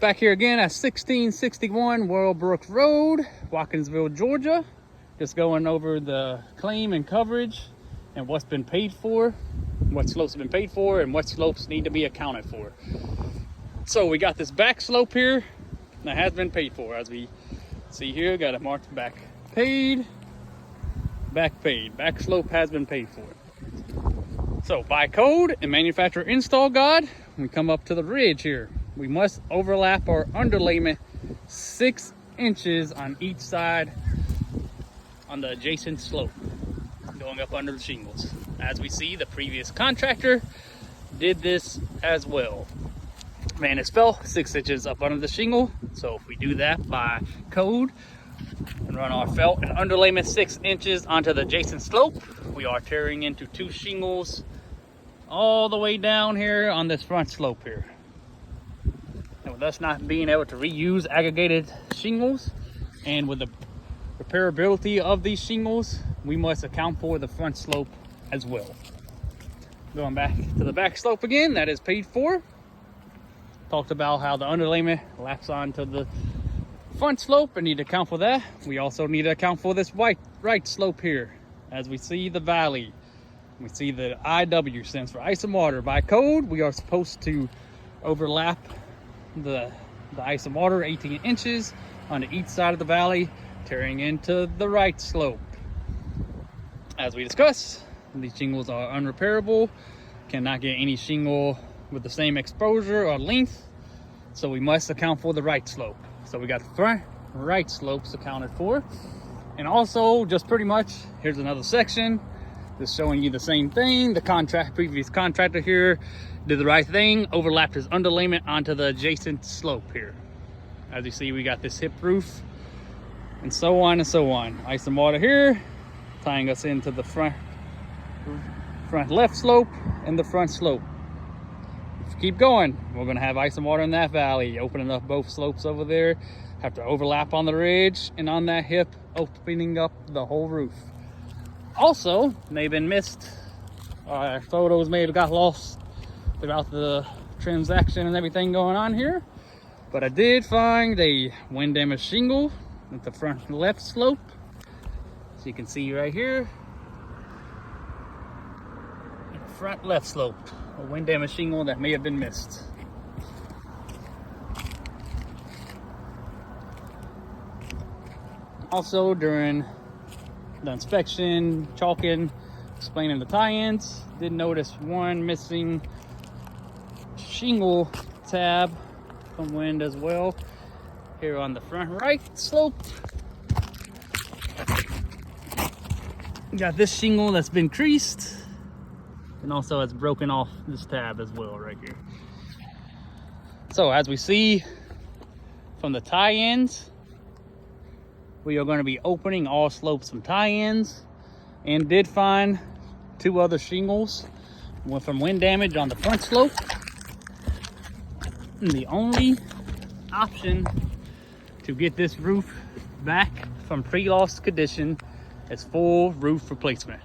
Back here again at 1661 Brook Road, Watkinsville, Georgia. Just going over the claim and coverage and what's been paid for, what slopes have been paid for, and what slopes need to be accounted for. So we got this back slope here that has been paid for. As we see here, got it marked back paid, back paid. Back slope has been paid for. So by code and manufacturer install guide, we come up to the ridge here. We must overlap our underlayment 6 inches on each side on the adjacent slope, going up under the shingles. As we see, the previous contractor did this as well. Man, it's fell 6 inches up under the shingle. So if we do that by code and run our felt and underlayment 6 inches onto the adjacent slope, we are tearing into 2 shingles all the way down here on this front slope here. And with us not being able to reuse aggregated shingles, and with the repairability of these shingles, we must account for the front slope as well. Going back to the back slope again, that is paid for. Talked about how the underlayment laps onto the front slope and need to account for that. We also need to account for this right slope here. As we see the valley, we see the IW stands for ice and water. By code, we are supposed to overlap the ice and water 18 inches on each side of the valley, tearing into the right slope. As we discussed, these shingles are unrepairable, cannot get any shingle with the same exposure or length, so we must account for the right slope. So we got the front right slopes accounted for. And also, just pretty much, here's another section just showing you the same thing. The previous contractor here did the right thing, overlapped his underlayment onto the adjacent slope here. As you see, we got this hip roof and so on and so on. Ice and water here, tying us into the front left slope and the front slope. If we keep going, we're gonna have ice and water in that valley, opening up both slopes over there, have to overlap on the ridge and on that hip, opening up the whole roof. Also, may have been missed, photos may have got lost throughout the transaction and everything going on here, but I did find a wind damaged shingle at the front left slope. So you can see right here, front left slope, a wind damaged shingle that may have been missed. Also, during the inspection, chalking, explaining the tie-ins, did notice one missing shingle tab from wind as well here on the front right slope. Got this shingle that's been creased and also has broken off this tab as well right here. So as we see from the tie-ins, we are going to be opening all slopes from tie-ins, and did find 2 other shingles, one from wind damage on the front slope. And the only option to get this roof back from pre-loss condition is full roof replacement.